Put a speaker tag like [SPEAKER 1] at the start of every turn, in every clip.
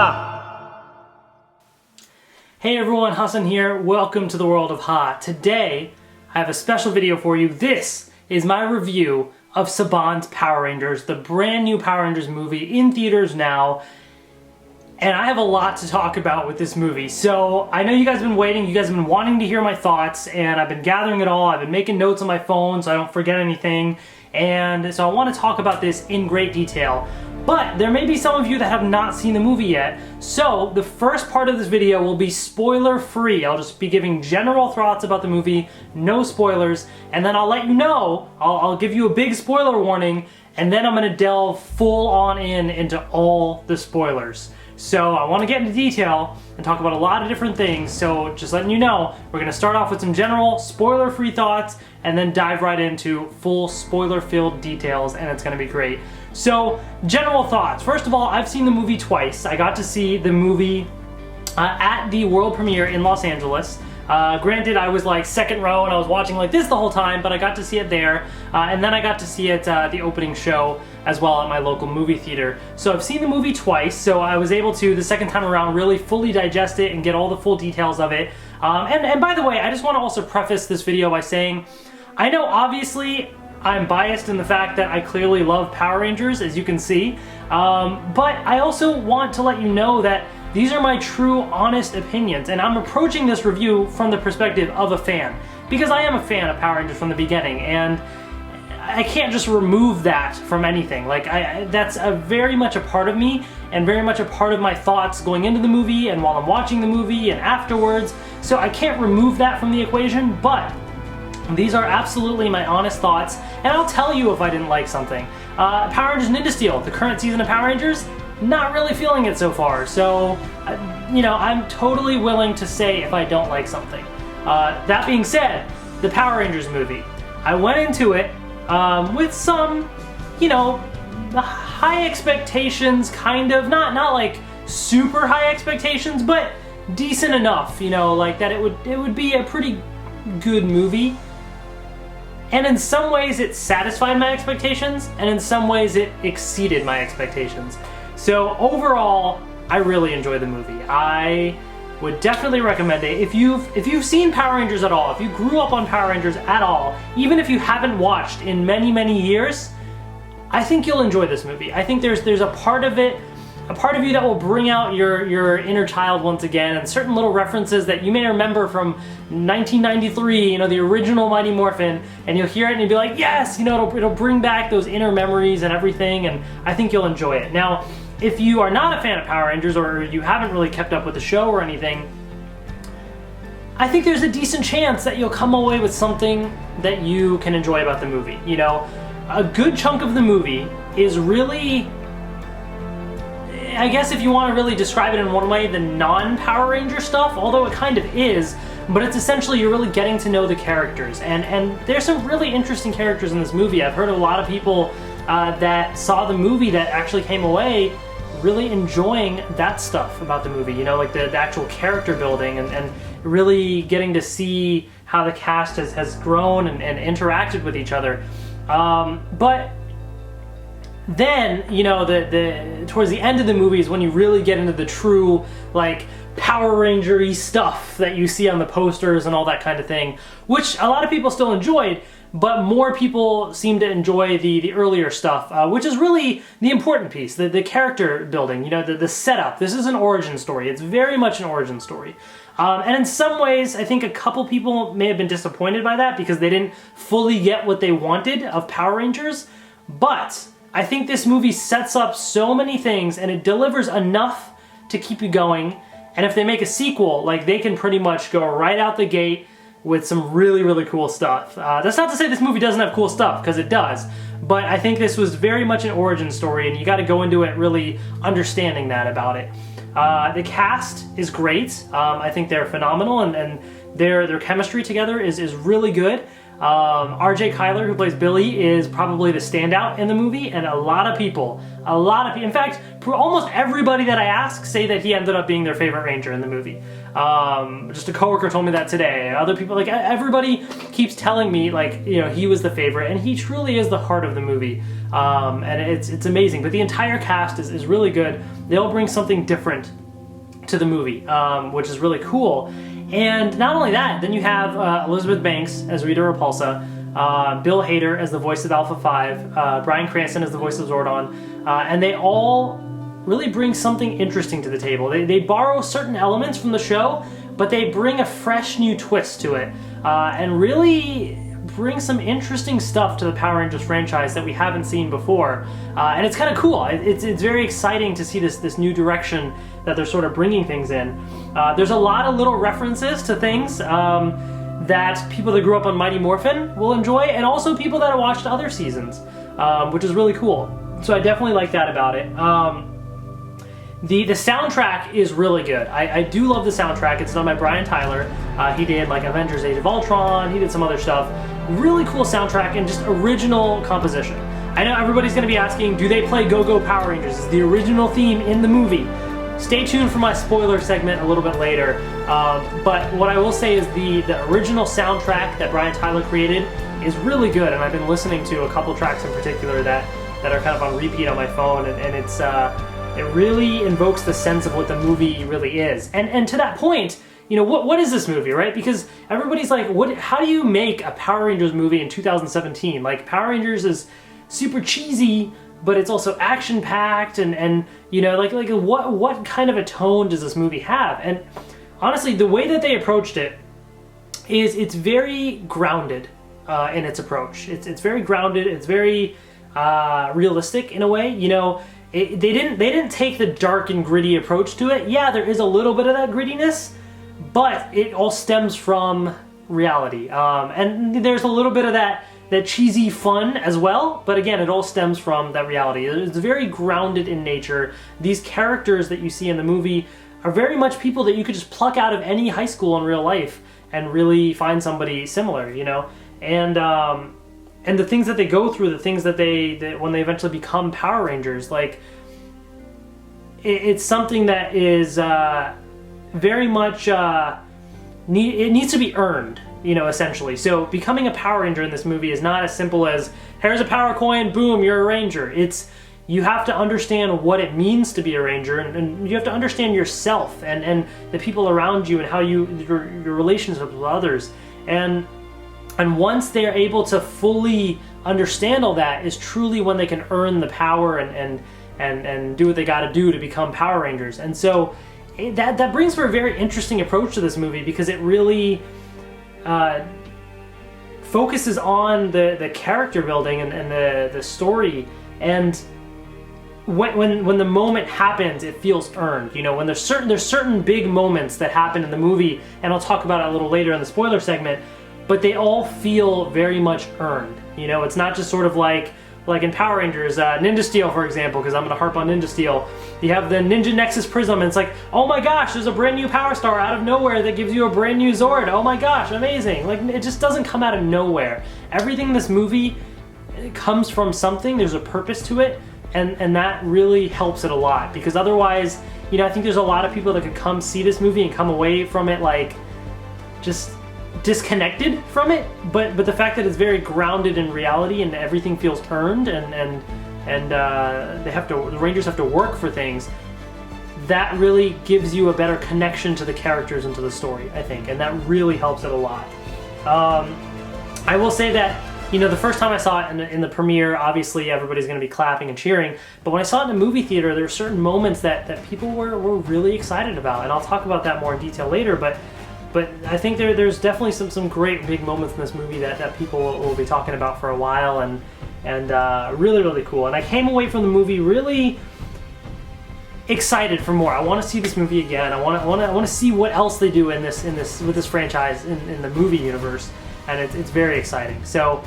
[SPEAKER 1] Ha! Hey everyone, Hassan here. Welcome to the world of Ha. Today, I have a special video for you. This is my review of Saban's Power Rangers, the brand new Power Rangers movie in theaters now. And I have a lot to talk about with this movie. So I know you guys have been waiting, you guys have been wanting to hear my thoughts, and I've been gathering it all. I've been making notes on my phone so I don't forget anything. And so I want to talk about this in great detail. But there may be some of you that have not seen the movie yet. So the first part of this video will be spoiler free. I'll just be giving general thoughts about the movie, no spoilers, and then I'll let you know, I'll give you a big spoiler warning, and then I'm going to delve full on into all the spoilers. So I want to get into detail and talk about a lot of different things, so just letting you know, we're going to start off with some general spoiler-free thoughts and then dive right into full spoiler-filled details, and it's going to be great. So, general thoughts. First of all, I've seen the movie twice. I got to see the movie at the world premiere in Los Angeles. Granted, I was like second row and I was watching like this the whole time, but I got to see it there. And then I got to see it the opening show as well at my local movie theater. So I've seen the movie twice, so I was able to, the second time around, really fully digest it and get all the full details of it. And by the way, I just want to also preface this video by saying, I know obviously I'm biased in the fact that I clearly love Power Rangers, as you can see, but I also want to let you know that these are my true, honest opinions, and I'm approaching this review from the perspective of a fan, because I am a fan of Power Rangers from the beginning, and I can't just remove that from anything. Like, that's very much a part of me, and very much a part of my thoughts going into the movie, and while I'm watching the movie, and afterwards, so I can't remove that from the equation, but these are absolutely my honest thoughts, and I'll tell you if I didn't like something. Power Rangers Ninja Steel, the current season of Power Rangers, not really feeling it so far, so, you know, I'm totally willing to say if I don't like something. That being said, the Power Rangers movie, I went into it with some, you know, high expectations, kind of, not like super high expectations, but decent enough, you know, like that it would be a pretty good movie. And in some ways it satisfied my expectations, and in some ways it exceeded my expectations. So overall, I really enjoyed the movie. I would definitely recommend it. If you've seen Power Rangers at all, if you grew up on Power Rangers at all, even if you haven't watched in many, many years, I think you'll enjoy this movie. I think there's a part of it, a part of you that will bring out your inner child once again, and certain little references that you may remember from 1993, you know, the original Mighty Morphin, and you'll hear it and you'll be like, yes, you know, it'll bring back those inner memories and everything, and I think you'll enjoy it. Now, if you are not a fan of Power Rangers, or you haven't really kept up with the show or anything, I think there's a decent chance that you'll come away with something that you can enjoy about the movie. You know, a good chunk of the movie is really, I guess if you want to really describe it in one way, the non-Power Ranger stuff, although it kind of is, but it's essentially you're really getting to know the characters, and there's some really interesting characters in this movie. I've heard a lot of people that saw the movie that actually came away really enjoying that stuff about the movie, you know, like the actual character building, and really getting to see how the cast has grown and interacted with each other. But then, you know, towards the end of the movie is when you really get into the true, like, Power Ranger-y stuff that you see on the posters and all that kind of thing, which a lot of people still enjoyed, but more people seem to enjoy the earlier stuff, which is really the important piece, the character building, you know, the setup. This is an origin story. It's very much an origin story. And in some ways, I think a couple people may have been disappointed by that because they didn't fully get what they wanted of Power Rangers, but I think this movie sets up so many things and it delivers enough to keep you going. And if they make a sequel, like, they can pretty much go right out the gate with some really, really cool stuff. That's not to say this movie doesn't have cool stuff, because it does. But I think this was very much an origin story, and you got to go into it really understanding that about it. The cast is great. I think they're phenomenal, and their chemistry together is really good. RJ Kyler, who plays Billy, is probably the standout in the movie, and a lot of people, in fact, almost everybody that I ask say that he ended up being their favorite Ranger in the movie. Just a coworker told me that today. Other people, like, everybody keeps telling me, like, you know, he was the favorite, and he truly is the heart of the movie. and it's amazing. But the entire cast is really good. They all bring something different to the movie, which is really cool. And not only that, then you have Elizabeth Banks as Rita Repulsa, Bill Hader as the voice of Alpha 5, Bryan Cranston as the voice of Zordon, and they all really bring something interesting to the table. They borrow certain elements from the show, but they bring a fresh new twist to it, and really bring some interesting stuff to the Power Rangers franchise that we haven't seen before. And it's kind of cool. It's very exciting to see this new direction that they're sort of bringing things in. There's a lot of little references to things that people that grew up on Mighty Morphin will enjoy, and also people that have watched other seasons, which is really cool. So I definitely like that about it. The soundtrack is really good. I do love the soundtrack. It's done by Brian Tyler. He did like Avengers Age of Ultron, he did some other stuff. Really cool soundtrack and just original composition. I know everybody's gonna be asking, do they play Go Go Power Rangers? Is the original theme in the movie? Stay tuned for my spoiler segment a little bit later. But what I will say is the original soundtrack that Brian Tyler created is really good, and I've been listening to a couple tracks in particular that are kind of on repeat on my phone, and it's it really invokes the sense of what the movie really is. And to that point, you know, what is this movie, right? Because everybody's like, how do you make a Power Rangers movie in 2017? Like, Power Rangers is super cheesy, but it's also action-packed, and you know, like what kind of a tone does this movie have? And honestly, the way that they approached it is it's very grounded in its approach. It's very grounded. It's very realistic in a way. You know, they didn't take the dark and gritty approach to it. Yeah, there is a little bit of that grittiness, but it all stems from reality. And there's a little bit of that cheesy fun as well, but again, it all stems from that reality. It's very grounded in nature. These characters that you see in the movie are very much people that you could just pluck out of any high school in real life and really find somebody similar, you know? And the things that they go through, the things that when they eventually become Power Rangers, like, it's something that is very much, it needs to be earned, you know, essentially. So becoming a Power Ranger in this movie is not as simple as, here's a power coin, boom, you're a Ranger. You have to understand what it means to be a Ranger, and you have to understand yourself and the people around you and how your relationships with others. And once they are able to fully understand all that is truly when they can earn the power and do what they got to do to become Power Rangers. And so that brings for a very interesting approach to this movie, because it really focuses on the character building and the story. And when the moment happens, it feels earned. You know, when there's certain big moments that happen in the movie, and I'll talk about it a little later in the spoiler segment, but they all feel very much earned. You know, it's not just sort of like in Power Rangers, Ninja Steel, for example, because I'm going to harp on Ninja Steel. You have the Ninja Nexus Prism, and it's like, oh my gosh, there's a brand new Power Star out of nowhere that gives you a brand new Zord. Oh my gosh, amazing. Like, it just doesn't come out of nowhere. Everything in this movie comes from something. There's a purpose to it, and that really helps it a lot, because otherwise, you know, I think there's a lot of people that could come see this movie and come away from it like just disconnected from it, but the fact that it's very grounded in reality and everything feels earned, and the Rangers have to work for things, that really gives you a better connection to the characters and to the story, I think, and that really helps it a lot. I will say that, you know, the first time I saw it in the premiere, obviously everybody's going to be clapping and cheering, but when I saw it in a movie theater, there were certain moments that people were really excited about, and I'll talk about that more in detail later, but I think there's definitely some great big moments in this movie that people will be talking about for a while, and really, really cool. And I came away from the movie really excited for more. I want to see this movie again. I want to see what else they do with this franchise in the movie universe, and it's very exciting. So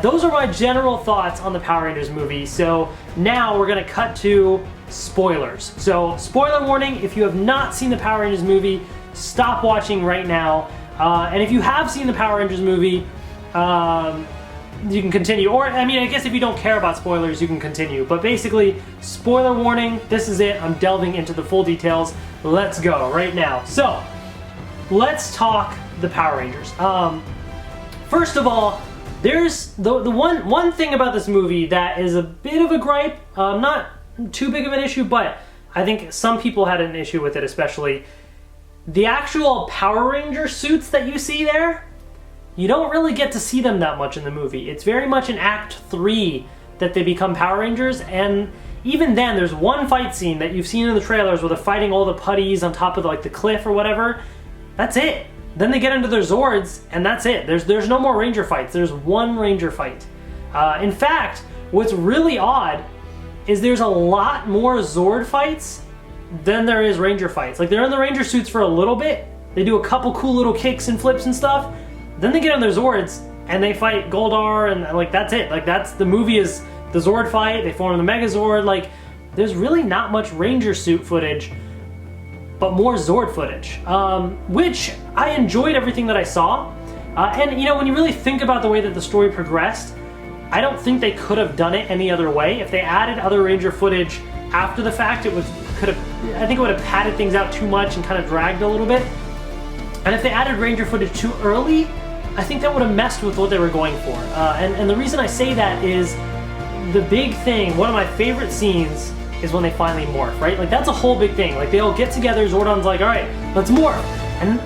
[SPEAKER 1] those are my general thoughts on the Power Rangers movie. So now we're gonna cut to spoilers. So spoiler warning: if you have not seen the Power Rangers movie, stop watching right now. And if you have seen the Power Rangers movie, you can continue. Or, I mean, I guess if you don't care about spoilers, you can continue. But basically, spoiler warning, this is it. I'm delving into the full details. Let's go right now. So, let's talk the Power Rangers. First of all, There's the one thing about this movie that is a bit of a gripe, not too big of an issue, but I think some people had an issue with it, especially the actual Power Ranger suits that you see there. You don't really get to see them that much in the movie. It's very much in Act 3 that they become Power Rangers, and even then, there's one fight scene that you've seen in the trailers where they're fighting all the putties on top of like the cliff or whatever. That's it. Then they get into their Zords, and that's it. There's no more Ranger fights. There's one Ranger fight. In fact, what's really odd is there's a lot more Zord fights than there is Ranger fights. Like, they're in the Ranger suits for a little bit. They do a couple cool little kicks and flips and stuff. Then they get on their Zords, and they fight Goldar, and like, that's it. Like, that's, the movie is the Zord fight. They form the Megazord. Like, there's really not much Ranger suit footage, but more Zord footage, which I enjoyed everything that I saw. And, you know, when you really think about the way that the story progressed, I don't think they could have done it any other way. If they added other Ranger footage after the fact, I think it would have padded things out too much and kind of dragged a little bit. And if they added Ranger footage too early, I think that would have messed with what they were going for. And the reason I say that is the big thing, one of my favorite scenes is when they finally morph, right? Like, that's a whole big thing. Like, they all get together, Zordon's like, all right, let's morph. And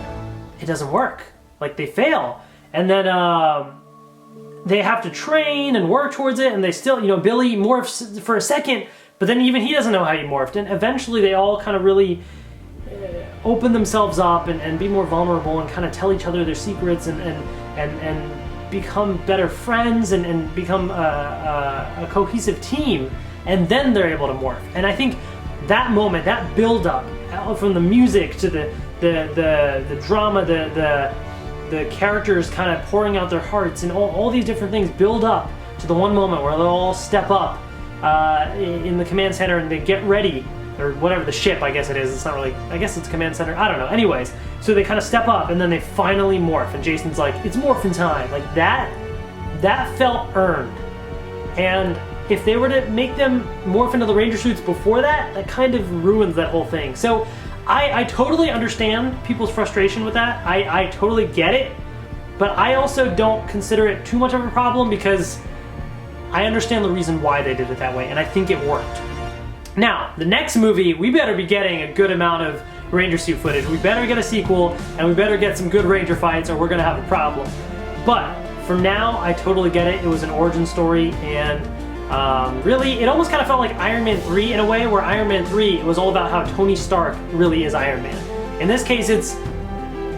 [SPEAKER 1] it doesn't work. Like, they fail. And then they have to train and work towards it, and they still, you know, Billy morphs for a second, but then even he doesn't know how he morphed. And eventually they all kind of really open themselves up and be more vulnerable and kind of tell each other their secrets and become better friends and become a cohesive team. And then they're able to morph. And I think that moment, that build-up, from the music to the drama, the characters kind of pouring out their hearts, and all these different things build up to the one moment where they'll all step up in the command center and they get ready, or whatever, the ship, I guess it is. It's not really, I guess it's command center, I don't know. Anyways, so they kind of step up and then they finally morph, and Jason's like, it's morphin' time. Like, that felt earned. And if they were to make them morph into the Ranger suits before that, that kind of ruins that whole thing. So I totally understand people's frustration with that. I totally get it, but I also don't consider it too much of a problem because I understand the reason why they did it that way, and I think it worked. Now, the next movie, we better be getting a good amount of Ranger suit footage. We better get a sequel, and we better get some good Ranger fights, or we're gonna have a problem. But for now, I totally get it. It was an origin story, and really, it almost kind of felt like Iron Man 3 in a way, where Iron Man 3, it was all about how Tony Stark really is Iron Man. In this case, it's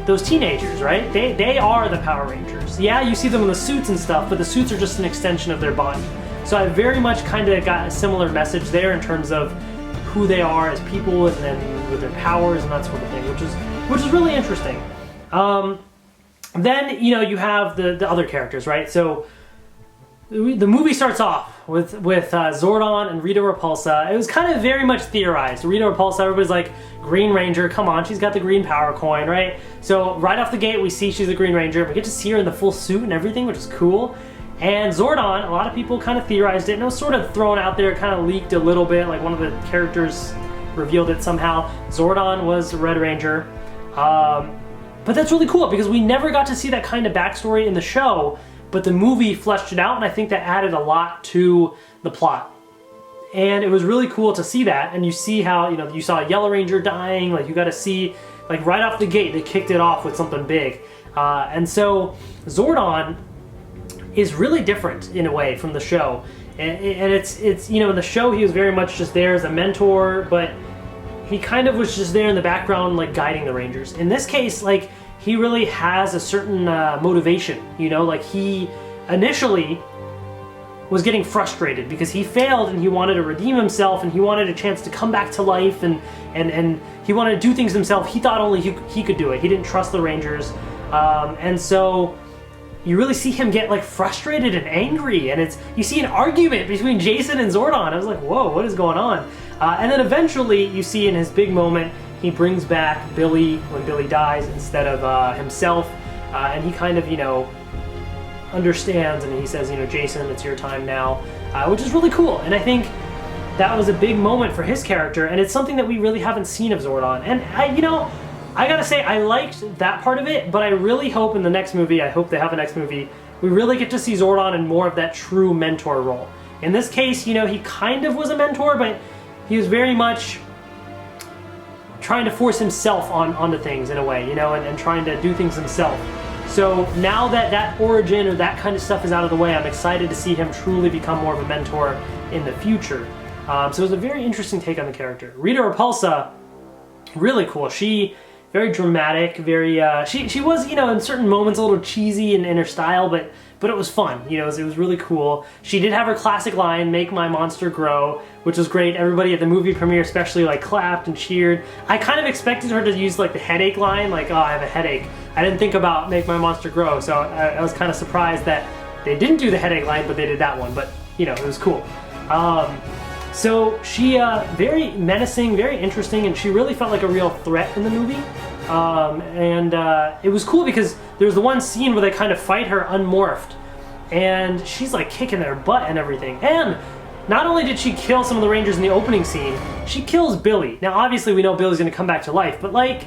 [SPEAKER 1] those teenagers, right? They are the Power Rangers. Yeah, you see them in the suits and stuff, but the suits are just an extension of their body. So I very much kind of got a similar message there in terms of who they are as people and with their powers and that sort of thing, which is really interesting. Then, you know, you have the other characters, right? So the movie starts off with Zordon and Rita Repulsa. It was kind of very much theorized. Rita Repulsa, everybody's like, Green Ranger, come on, she's got the green power coin, right? So right off the gate, we see she's a Green Ranger. We get to see her in the full suit and everything, which is cool. And Zordon, a lot of people kind of theorized it, and it was sort of thrown out there, kind of leaked a little bit, like one of the characters revealed it somehow. Zordon was Red Ranger. But that's really cool, because we never got to see that kind of backstory in the show, but the movie fleshed it out, and I think that added a lot to the plot. And it was really cool to see that, and you see how, you know, you saw a Yellow Ranger dying, like you got to see, like right off the gate, they kicked it off with something big. And so Zordon is really different in a way from the show. And it's, you know, in the show he was very much just there as a mentor, but he kind of was just there in the background, like guiding the Rangers. In this case, like, he really has a certain motivation, you know, like he initially was getting frustrated because he failed and he wanted to redeem himself and he wanted a chance to come back to life and he wanted to do things himself. He thought only he could do it. He didn't trust the Rangers. And so you really see him get like frustrated and angry, and you see an argument between Jason and Zordon. I was like, whoa, what is going on? And then eventually you see in his big moment, he brings back Billy when Billy dies instead of himself, and he kind of, you know, understands, and he says, you know, Jason, it's your time now, which is really cool. And I think that was a big moment for his character, and it's something that we really haven't seen of Zordon. And you know, I gotta say, I liked that part of it, but I really hope in the next movie, I hope they have a next movie we really get to see Zordon in more of that true mentor role. In this case, you know, he kind of was a mentor, but he was very much trying to force himself onto things in a way, you know, and trying to do things himself. So now that that origin or that kind of stuff is out of the way, I'm excited to see him truly become more of a mentor in the future. So it was a very interesting take on the character. Rita Repulsa, really cool. She, very dramatic, very, she was, you know, in certain moments a little cheesy in her style, but it was fun. You know, it was really cool. She did have her classic line, "Make my monster grow," which was great. Everybody at the movie premiere especially like clapped and cheered. I kind of expected her to use like the headache line, like, "Oh, I have a headache." I didn't think about "Make my monster grow," so I was kind of surprised that they didn't do the headache line, but they did that one. But, you know, it was cool. So she, very menacing, very interesting, and she really felt like a real threat in the movie. It was cool because there's the one scene where they kind of fight her unmorphed, and she's like kicking their butt and everything. And not only did she kill some of the Rangers in the opening scene, she kills Billy. Now obviously we know Billy's gonna come back to life, but like,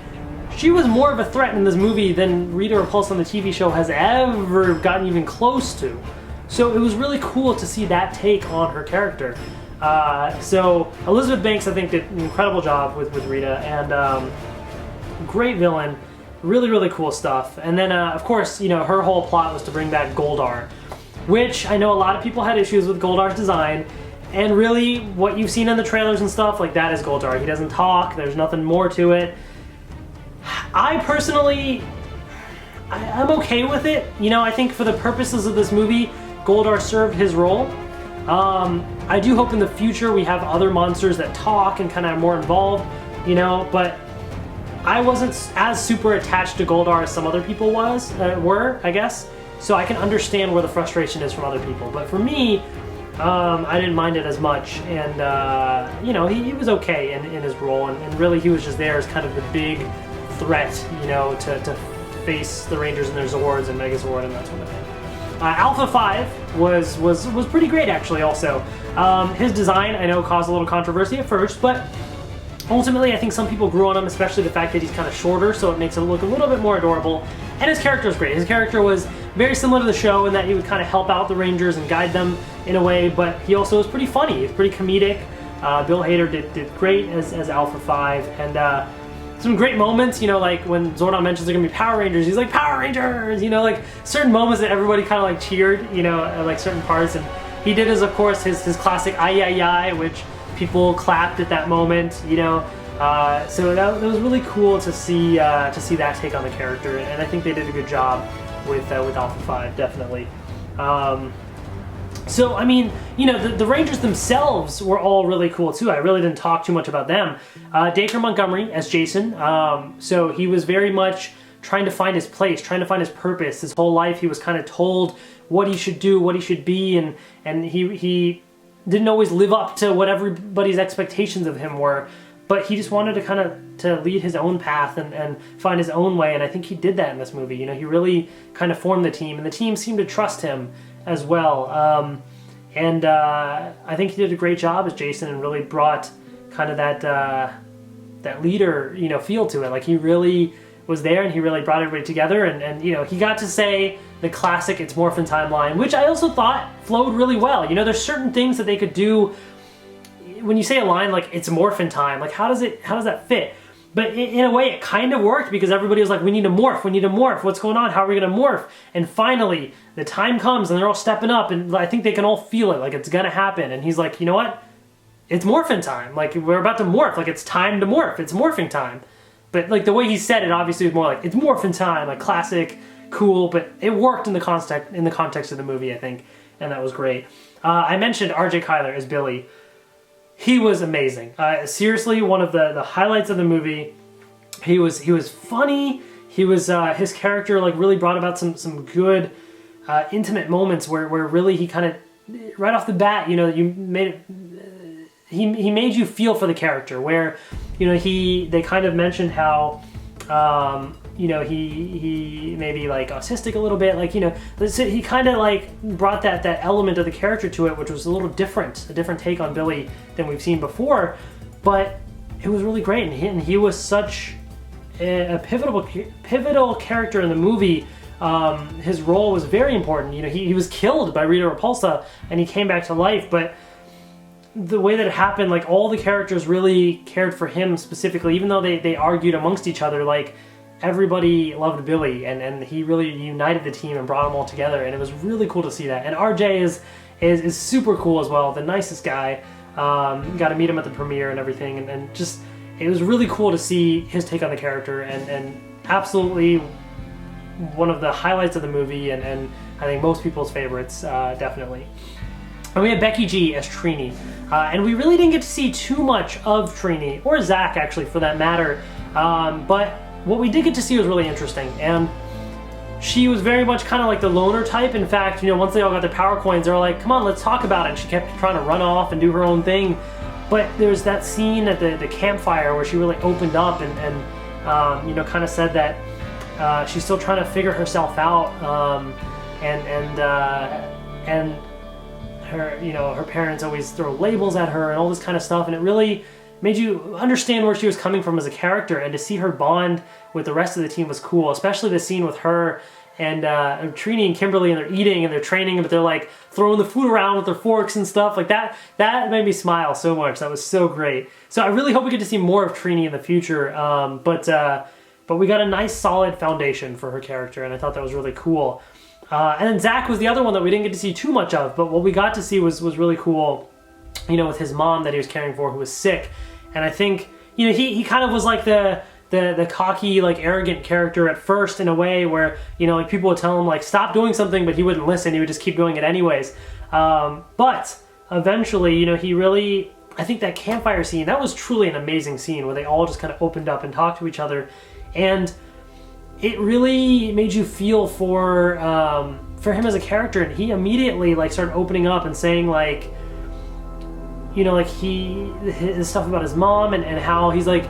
[SPEAKER 1] she was more of a threat in this movie than Rita Repulsa on the TV show has ever gotten even close to. So it was really cool to see that take on her character. So Elizabeth Banks, I think, did an incredible job with Rita, and great villain, really, really cool stuff. And then, of course, you know, her whole plot was to bring back Goldar, which I know a lot of people had issues with Goldar's design, and really what you've seen in the trailers and stuff, like, that is Goldar. He doesn't talk, there's nothing more to it. I personally, I'm okay with it. You know, I think for the purposes of this movie, Goldar served his role. I do hope in the future we have other monsters that talk and kind of more involved, you know, but I wasn't as super attached to Goldar as some other people were, I guess. So I can understand where the frustration is from other people. But for me, I didn't mind it as much, and you know, he was okay in his role, and really he was just there as kind of the big threat, you know, to face the Rangers and their Zords and Megazord and that sort of thing. Alpha 5 was pretty great, actually, also. His design, I know, caused a little controversy at first, but ultimately I think some people grew on him, especially the fact that he's kind of shorter, so it makes him look a little bit more adorable. And his character was great. His character was very similar to the show in that he would kind of help out the Rangers and guide them in a way, but he also was pretty funny. He was pretty comedic. Bill Hader did great as Alpha 5, and some great moments, you know, like when Zordon mentions they're gonna be Power Rangers, he's like, "Power Rangers!" You know, like certain moments that everybody kind of like cheered, you know, like certain parts. And he did of course, his classic "Ay, ay, ay," which people clapped at that moment, you know. So that was really cool to see that take on the character, and I think they did a good job with Alpha 5, definitely. So, I mean, you know, the Rangers themselves were all really cool, too. I really didn't talk too much about them. Dacre Montgomery as Jason. So he was very much trying to find his place, trying to find his purpose. His whole life he was kind of told what he should do, what he should be, and he didn't always live up to what everybody's expectations of him were. But he just wanted to kind of to lead his own path and find his own way, and I think he did that in this movie. You know, he really kind of formed the team, and the team seemed to trust him as well. I think he did a great job as Jason and really brought kind of that leader, you know, feel to it. Like, he really was there and he really brought everybody together, and you know, he got to say the classic "It's Morphin' Time" line, which I also thought flowed really well. You know, there's certain things that they could do when you say a line like "It's Morphin' Time," like how does that fit? But in a way, it kind of worked because everybody was like, "We need to morph, we need to morph, what's going on, how are we gonna morph?" And finally, the time comes and they're all stepping up, and I think they can all feel it, like it's gonna happen. And he's like, "You know what? It's morphin' time, like we're about to morph, like it's time to morph, it's morphing time." But like the way he said it obviously was more like, "It's morphin' time," like classic, cool, but it worked in the context of the movie, I think, and that was great. I mentioned R.J. Kyler as Billy. He was amazing. Seriously, one of the highlights of the movie. He was funny. He was his character like really brought about some good intimate moments where really he kind of right off the bat, you know, he made you feel for the character. Where, you know, they kind of mentioned how you know, he may be like autistic a little bit, like, you know, he kind of like brought that element of the character to it, which was a little different, a different take on Billy than we've seen before, but it was really great, and he was such a pivotal character in the movie, his role was very important. You know, he was killed by Rita Repulsa, and he came back to life, but the way that it happened, like, all the characters really cared for him specifically, even though they argued amongst each other. Like, everybody loved Billy, and he really united the team and brought them all together, and it was really cool to see that. And RJ is super cool as well, the nicest guy. Got to meet him at the premiere and everything, and just, it was really cool to see his take on the character, and absolutely one of the highlights of the movie, and I think most people's favorites, definitely. And we had Becky G as Trini, and we really didn't get to see too much of Trini, or Zach actually for that matter, but what we did get to see was really interesting, and she was very much kind of like the loner type. In fact, you know, once they all got their power coins, they were like, come on, let's talk about it, and she kept trying to run off and do her own thing. But there's that scene at the campfire where she really opened up and you know, kind of said that she's still trying to figure herself out, and her, you know, her parents always throw labels at her and all this kind of stuff, and it really made you understand where she was coming from as a character, and to see her bond with the rest of the team was cool, especially the scene with her and Trini and Kimberly, and they're eating and they're training, but they're like throwing the food around with their forks and stuff like that. That made me smile so much. That was so great. So I really hope we get to see more of Trini in the future, but we got a nice solid foundation for her character, and I thought that was really cool. And then Zach was the other one that we didn't get to see too much of, but what we got to see was really cool, you know, with his mom that he was caring for, who was sick. And I think, you know, he kind of was like the cocky, like, arrogant character at first, in a way where, you know, like, people would tell him, like, stop doing something, but he wouldn't listen. He would just keep doing it anyways. But eventually, you know, he really, I think that campfire scene, that was truly an amazing scene where they all just kind of opened up and talked to each other. And it really made you feel for him as a character, and he immediately, like, started opening up and saying, like, you know, like, his stuff about his mom, and how he's like,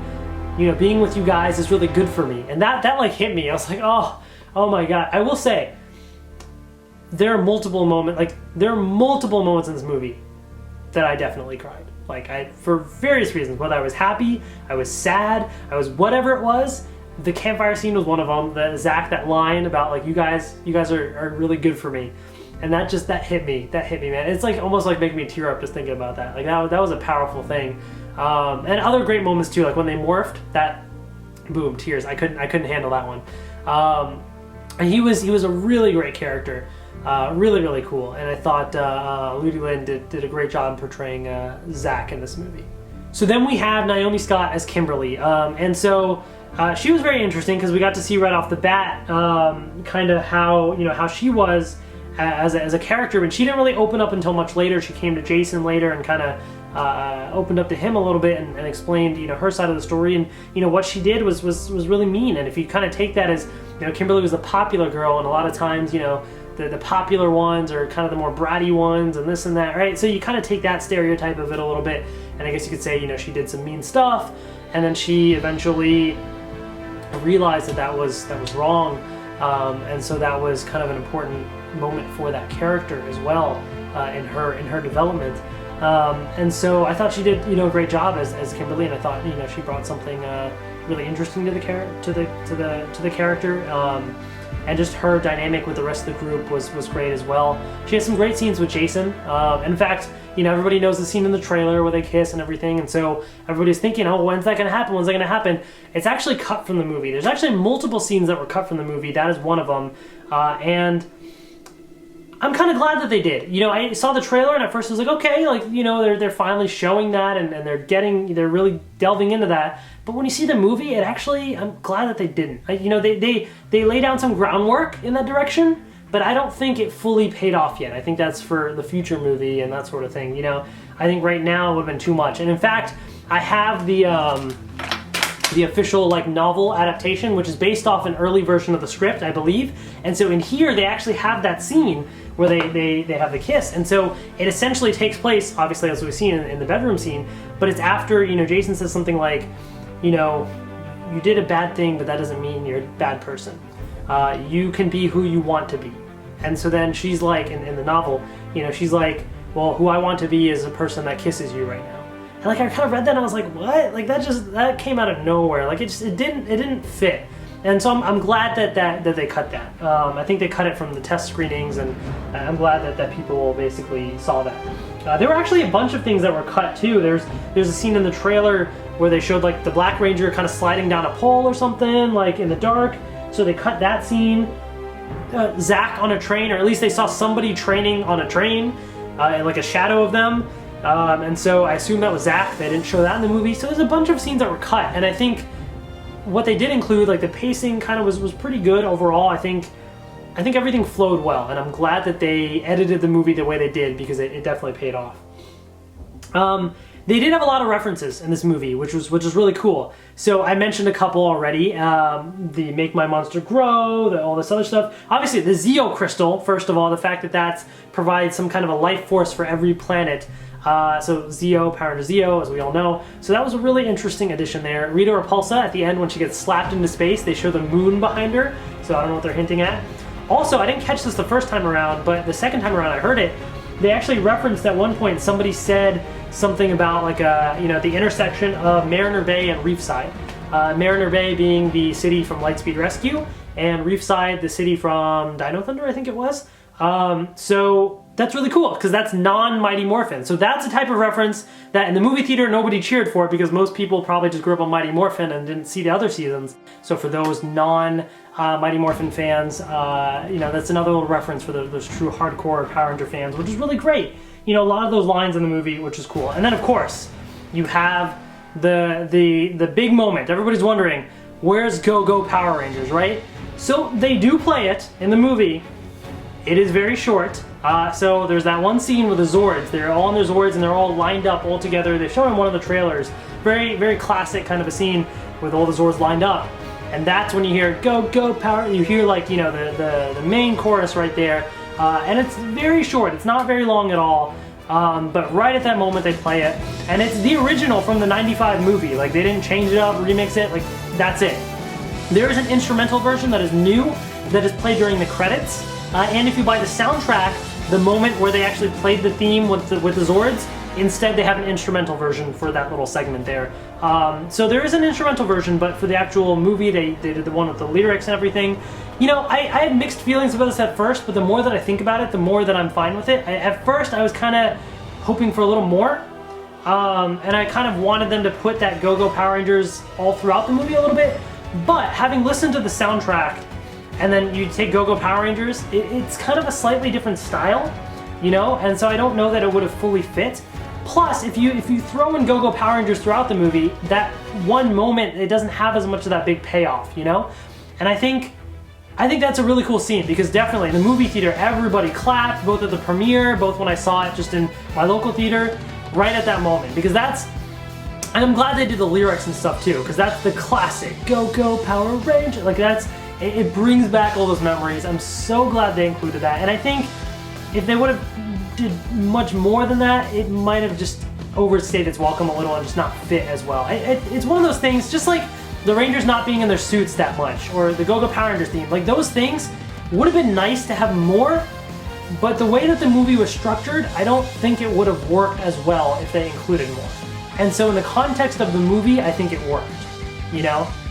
[SPEAKER 1] you know, being with you guys is really good for me. And that like hit me. I was like, oh my God. I will say, there are multiple moments in this movie that I definitely cried. Like, for various reasons, whether I was happy, I was sad, I was whatever it was. The campfire scene was one of them. That line about, like, you guys are really good for me. And that hit me, man. It's like almost like making me tear up just thinking about that. Like, that was a powerful thing. And other great moments too, like when they morphed, that, boom, tears. I couldn't handle that one. And he was a really great character, really cool. And I thought Ludi Lin did a great job portraying Zach in this movie. So then we have Naomi Scott as Kimberly, and so she was very interesting because we got to see right off the bat kind of how she was as a character, but she didn't really open up until much later. She came to Jason later and kind of opened up to him a little bit and explained, you know, her side of the story, and, you know, what she did was really mean. And if you kind of take that as, you know, Kimberly was the popular girl, and a lot of times, you know, the popular ones are kind of the more bratty ones and this and that, right? So you kind of take that stereotype of it a little bit, and I guess you could say, you know, she did some mean stuff, and then she eventually realized that was wrong, and so that was kind of an important moment for that character as well, in her development. And so I thought she did, you know, a great job as Kimberly, and I thought, you know, she brought something really interesting to the character, and just her dynamic with the rest of the group was great as well. She had some great scenes with Jason. In fact, you know, everybody knows the scene in the trailer where they kiss and everything, and so everybody's thinking, oh, when's that going to happen? When's that going to happen? It's actually cut from the movie. There's actually multiple scenes that were cut from the movie. That is one of them, and I'm kind of glad that they did. You know, I saw the trailer and at first I was like, okay, like, you know, they're finally showing that, and they're really delving into that. But when you see the movie, I'm glad that they didn't. You know, they lay down some groundwork in that direction, but I don't think it fully paid off yet. I think that's for the future movie and that sort of thing. You know, I think right now it would have been too much. And in fact, I have the official, like, novel adaptation, which is based off an early version of the script, I believe. And so in here, they actually have that scene where they have the kiss. And so it essentially takes place, obviously, as we've seen in the bedroom scene, but it's after, you know, Jason says something like, you know, you did a bad thing, but that doesn't mean you're a bad person. You can be who you want to be. And so then she's like, in the novel, you know, she's like, well, who I want to be is a person that kisses you right now. And, like, I kind of read that and I was like, what? Like, that came out of nowhere. Like, it didn't fit. And so I'm glad that they cut that. I think they cut it from the test screenings, and I'm glad that people basically saw that. There were actually a bunch of things that were cut too. There's a scene in the trailer where they showed like the Black Ranger kind of sliding down a pole or something, like in the dark. So they cut that scene. Zach on a train, or at least they saw somebody training on a train, like a shadow of them. And so I assume that was Zach. They didn't show that in the movie. So there's a bunch of scenes that were cut, and I think what they did include, like the pacing kind of was pretty good overall. I think everything flowed well, and I'm glad that they edited the movie the way they did, because it definitely paid off. They did have a lot of references in this movie, which was really cool. So I mentioned a couple already. The Make My Monster Grow, all this other stuff. Obviously, the Zeo crystal, first of all, the fact that provides some kind of a life force for every planet. So Zeo, Power Ranger Zeo, as we all know. So that was a really interesting addition there. Rita Repulsa, at the end when she gets slapped into space, they show the moon behind her. So I don't know what they're hinting at. Also, I didn't catch this the first time around, but the second time around I heard it. They actually referenced at one point, somebody said something about like the intersection of Mariner Bay and Reefside. Mariner Bay being the city from Lightspeed Rescue, and Reefside the city from Dino Thunder, I think it was. So that's really cool, because that's non-Mighty Morphin. So that's a type of reference that in the movie theater nobody cheered for, because most people probably just grew up on Mighty Morphin and didn't see the other seasons. So for those non-Mighty Morphin fans, that's another little reference for those true hardcore Power Ranger fans, which is really great. A lot of those lines in the movie, which is cool. And then of course, you have the big moment. Everybody's wondering, where's Go Go Power Rangers, right? So they do play it in the movie. It is very short. So there's that one scene with the Zords. They're all in their Zords and they're all lined up all together. They show in one of the trailers. Very, very classic kind of a scene with all the Zords lined up. And that's when you hear Go Go Power. You hear like, the main chorus right there. And it's very short. It's not very long at all. But right at that moment they play it. And it's the original from the '95 movie. Like, they didn't change it up, remix it. Like, that's it. There is an instrumental version that is new, that is played during the credits. And if you buy the soundtrack, the moment where they actually played the theme with the Zords, instead they have an instrumental version for that little segment there. So there is an instrumental version, but for the actual movie, they did the one with the lyrics and everything. I had mixed feelings about this at first, but the more that I think about it, the more that I'm fine with it. At first, I was kind of hoping for a little more, and I kind of wanted them to put that Go Go Power Rangers all throughout the movie a little bit, but having listened to the soundtrack, and then you take Go Go Power Rangers, it's kind of a slightly different style, and so I don't know that it would have fully fit. Plus, if you throw in Go Go Power Rangers throughout the movie, that one moment, it doesn't have as much of that big payoff, And I think that's a really cool scene, because definitely in the movie theater, everybody clapped, both at the premiere, both when I saw it just in my local theater, right at that moment, because and I'm glad they did the lyrics and stuff too, because that's the classic Go Go Power Ranger, like it brings back all those memories. I'm so glad they included that, and I think if they would have did much more than that, it might have just overstayed its welcome a little and just not fit as well. It's one of those things, just like the Rangers not being in their suits that much, or the Go Go Power Rangers theme, like those things would have been nice to have more, but the way that the movie was structured, I don't think it would have worked as well if they included more. And so in the context of the movie, I think it worked,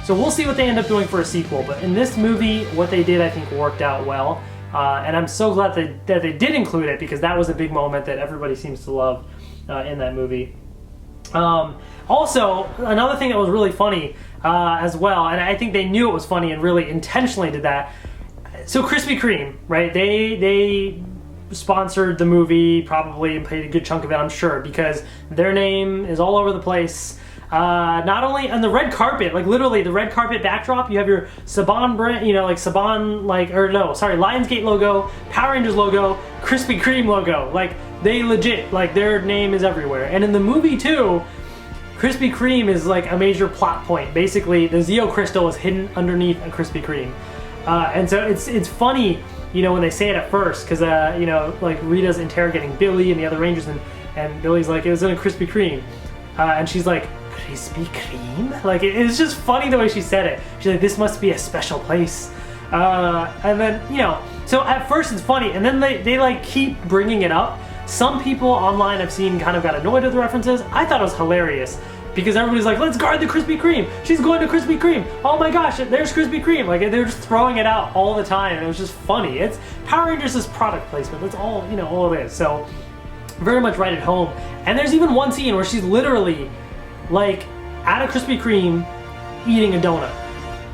[SPEAKER 1] So we'll see what they end up doing for a sequel, but in this movie, what they did I think worked out well. And I'm so glad that they did include it, because that was a big moment that everybody seems to love in that movie. Also, another thing that was really funny as well, and I think they knew it was funny and really intentionally did that. So Krispy Kreme, right? They sponsored the movie probably and paid a good chunk of it, I'm sure, because their name is all over the place. Not only on the red carpet, like literally the red carpet backdrop, you have your Saban brand, Lionsgate logo, Power Rangers logo, Krispy Kreme logo. Like, they legit, like, their name is everywhere. And in the movie too, Krispy Kreme is like a major plot point. Basically, the Zeo crystal is hidden underneath a Krispy Kreme. And so it's funny, when they say it at first, because, like Rita's interrogating Billy and the other Rangers, and Billy's like, it was in a Krispy Kreme. And she's like, Krispy Kreme? Like, it's just funny the way she said it. She's like, this must be a special place. And then, so at first it's funny, and then they like keep bringing it up. Some people online I've seen kind of got annoyed with the references. I thought it was hilarious. because everybody's like, let's guard the Krispy Kreme. She's going to Krispy Kreme. Oh my gosh, there's Krispy Kreme. Like they're just throwing it out all the time, and it was just funny. It's Power Rangers is product placement. That's all, you know, all it is. So very much right at home. And there's even one scene where she's literally like at a Krispy Kreme eating a donut.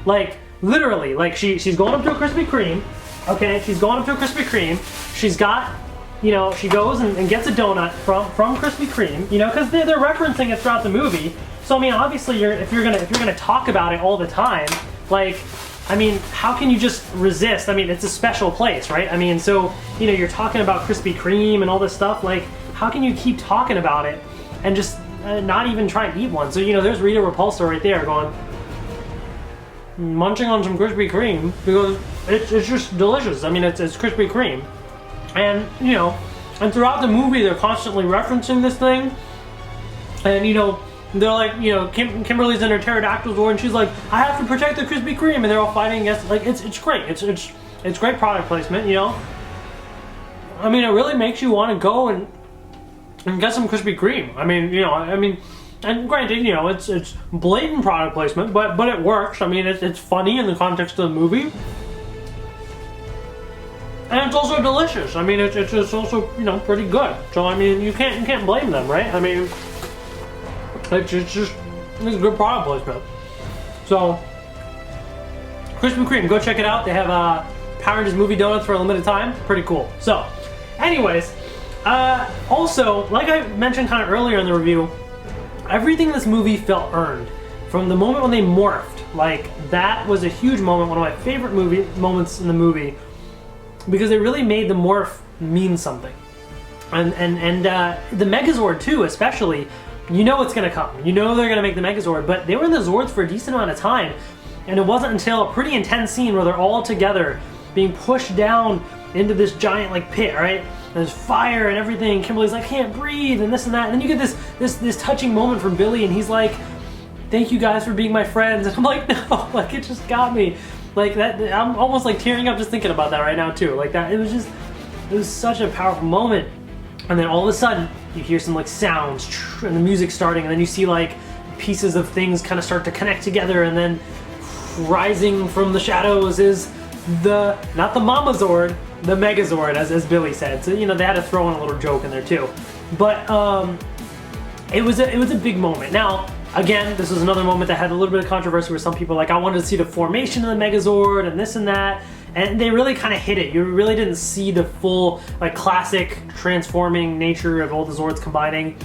[SPEAKER 1] Like literally, like she's going up to a Krispy Kreme. Okay, she's going up to a Krispy Kreme. She's got, you know, she goes and gets a donut from Krispy Kreme, you know, because they're referencing it throughout the movie. So I mean, obviously, if you're gonna talk about it all the time, like, I mean, how can you just resist? I mean, it's a special place, right? I mean, so you know, you're talking about Krispy Kreme and all this stuff. Like, how can you keep talking about it and just not even try and eat one? So you know, there's Rita Repulsa right there going, munching on some Krispy Kreme because it's just delicious. I mean, it's Krispy Kreme. And, you know, and throughout the movie, they're constantly referencing this thing. And, you know, they're like, you know, Kimberly's in her pterodactyl door, and she's like, I have to protect the Krispy Kreme, and they're all fighting against, like, it's great. It's great product placement, you know. I mean, it really makes you want to go and get some Krispy Kreme. I mean, you know, and granted, you know, it's blatant product placement, but it works. I mean, it's funny in the context of the movie. And it's also delicious. I mean, it's also, you know, pretty good. So I mean, you can't blame them, right? I mean, it's good product placement. So, Krispy Kreme, go check it out. They have Power Rangers movie donuts for a limited time. Pretty cool. So, anyways, also, like I mentioned kind of earlier in the review, everything in this movie felt earned. From the moment when they morphed, like that was a huge moment. One of my favorite moments in the movie. Because they really made the morph mean something. And the Megazord too, especially, you know it's gonna come. You know they're gonna make the Megazord, but they were in the Zords for a decent amount of time, and it wasn't until a pretty intense scene where they're all together being pushed down into this giant like pit, right? And there's fire and everything. Kimberly's like, can't breathe, and this and that. And then you get this touching moment from Billy, and he's like, thank you guys for being my friends. And I'm like, no, like it just got me. Like that, I'm almost like tearing up just thinking about that right now too. Like that, it was such a powerful moment. And then all of a sudden, you hear some like sounds and the music starting, and then you see like pieces of things kind of start to connect together, and then rising from the shadows is not the Mamazord, the Megazord, as Billy said. So you know they had to throw in a little joke in there too. But it was a big moment. Now, again, this was another moment that had a little bit of controversy where some people were like, I wanted to see the formation of the Megazord and this and that. And they really kind of hit it. You really didn't see the full, like, classic transforming nature of all the Zords combining.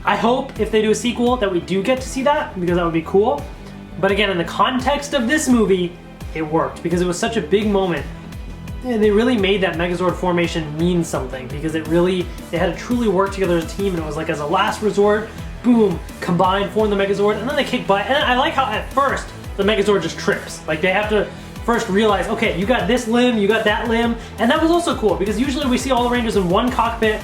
[SPEAKER 1] I hope if they do a sequel that we do get to see that, because that would be cool. But again, in the context of this movie, it worked because it was such a big moment. And they really made that Megazord formation mean something because they had to truly work together as a team, and it was like as a last resort, boom, combine, form the Megazord, and then they kick butt. And I like how at first the Megazord just trips. Like they have to first realize, okay, you got this limb, you got that limb, and that was also cool because usually we see all the Rangers in one cockpit,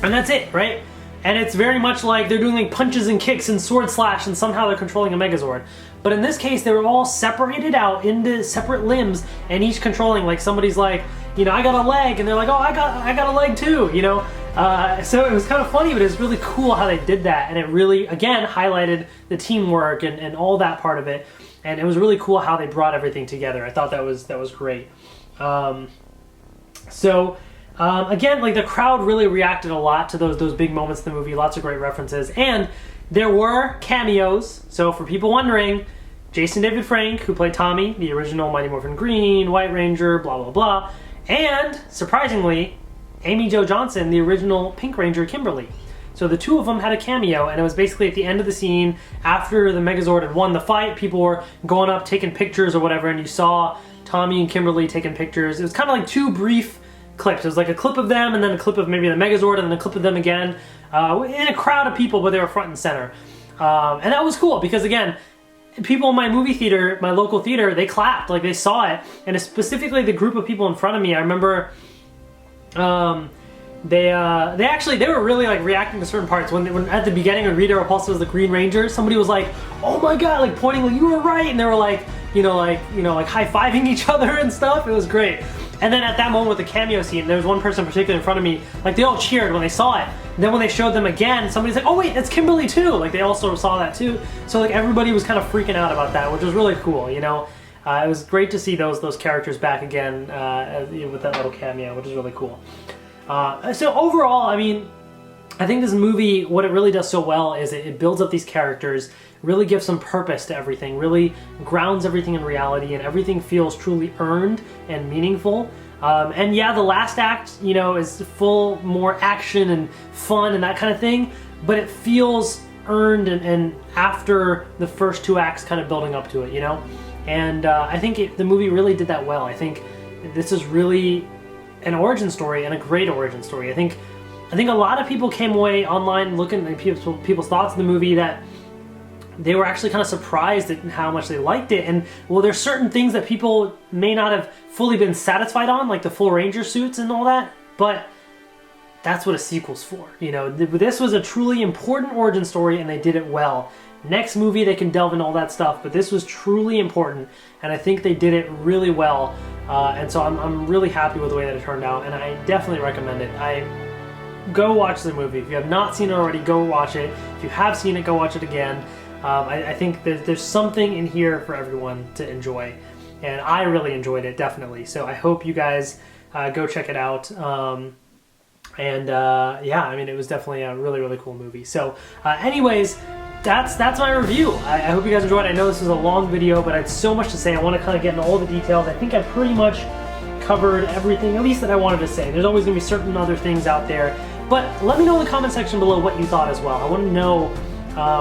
[SPEAKER 1] and that's it, right? And it's very much like they're doing like punches and kicks and sword slash, and somehow they're controlling a Megazord. But in this case, they were all separated out into separate limbs, and each controlling, like somebody's like, you know, I got a leg, and they're like, oh, I got a leg too, you know? So it was kind of funny, but it was really cool how they did that, and it really, again, highlighted the teamwork and all that part of it. And it was really cool how they brought everything together. I thought that was great. Again, like the crowd really reacted a lot to those big moments in the movie. Lots of great references, and there were cameos. So for people wondering, Jason David Frank, who played Tommy, the original Mighty Morphin Green, White Ranger, blah blah blah, and surprisingly, Amy Jo Johnson, the original Pink Ranger Kimberly. So the two of them had a cameo, and it was basically at the end of the scene, after the Megazord had won the fight, people were going up taking pictures or whatever, and you saw Tommy and Kimberly taking pictures. It was kind of like two brief clips. It was like a clip of them, and then a clip of maybe the Megazord, and then a clip of them again, in a crowd of people, but they were front and center. And that was cool, because again, people in my movie theater, my local theater, they clapped, like they saw it, and specifically the group of people in front of me, I remember they were really like reacting to certain parts when at the beginning when Rita Repulsa was the Green Ranger, somebody was like, oh my god, like pointing like you were right, and they were like like high-fiving each other and stuff. It was great. And then at that moment with the cameo scene, there was one person in particular in front of me, like they all cheered when they saw it, And then when they showed them again, somebody's like, oh wait, that's Kimberly too. Like they also saw that too. So like everybody was kind of freaking out about that, which was really cool, you know. It was great to see those characters back again with that little cameo, which is really cool. So overall, I mean, I think this movie, what it really does so well is it builds up these characters, really gives some purpose to everything, really grounds everything in reality, and everything feels truly earned and meaningful. And yeah, the last act, you know, is full more action and fun and that kind of thing, but it feels earned and after the first 2 acts kind of building up to it, you know? And I think the movie really did that well. I think this is really an origin story and a great origin story. I think a lot of people came away online looking at people's thoughts of the movie that they were actually kind of surprised at how much they liked it. And well, there's certain things that people may not have fully been satisfied on, like the full Ranger suits and all that, but that's what a sequel's for. You know, this was a truly important origin story and they did it well. Next movie they can delve into all that stuff, but this was truly important and I think they did it really well. And so I'm really happy with the way that it turned out, and I definitely recommend it. Go watch the movie. If you have not seen it already, go watch it. If you have seen it, go watch it again. I think there's something in here for everyone to enjoy, and I really enjoyed it, definitely. So I hope you guys go check it out. Yeah, I mean, it was definitely a really, really cool movie. So anyways, that's my review. I hope you guys enjoyed. I know this is a long video, but I had so much to say. I want to kind of get into all the details. I think I pretty much covered everything, at least that I wanted to say. There's always going to be certain other things out there, but let me know in the comment section below what you thought as well. I want to know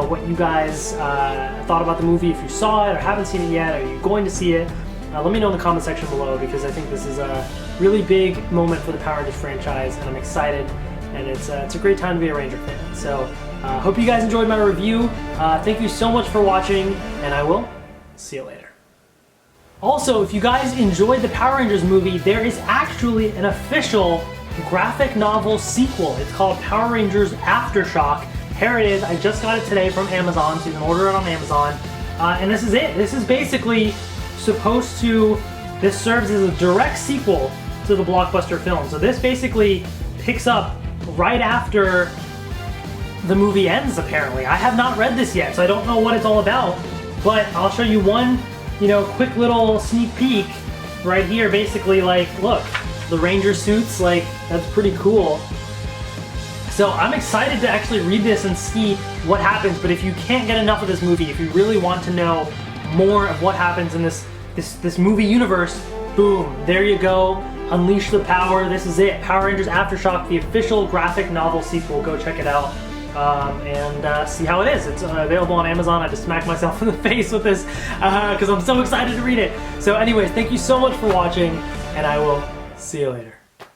[SPEAKER 1] what you guys thought about the movie. If you saw it or haven't seen it yet, are you going to see it? Let me know in the comment section below, because I think this is a really big moment for the Power Rangers franchise, and I'm excited, and it's a great time to be a Ranger fan. So hope you guys enjoyed my review. Thank you so much for watching, and I will see you later. Also, if you guys enjoyed the Power Rangers movie, there is actually an official graphic novel sequel. It's called Power Rangers Aftershock. Here it is. I just got it today from Amazon, so you can order it on Amazon. And this is it. This is basically supposed to, this serves as a direct sequel to the blockbuster film. So this basically picks up right after the movie ends, apparently. I have not read this yet, so I don't know what it's all about, but I'll show you one, you know, quick little sneak peek right here. Basically, like, look, the Ranger suits, like, that's pretty cool. So I'm excited to actually read this and see what happens, but if you can't get enough of this movie, if you really want to know more of what happens in this movie universe, boom, there you go. Unleash the power. This is it. Power Rangers Aftershock, the official graphic novel sequel. Go check it out and see how it is. It's available on Amazon. I just smacked myself in the face with this because I'm so excited to read it. So anyways, thank you so much for watching, and I will see you later.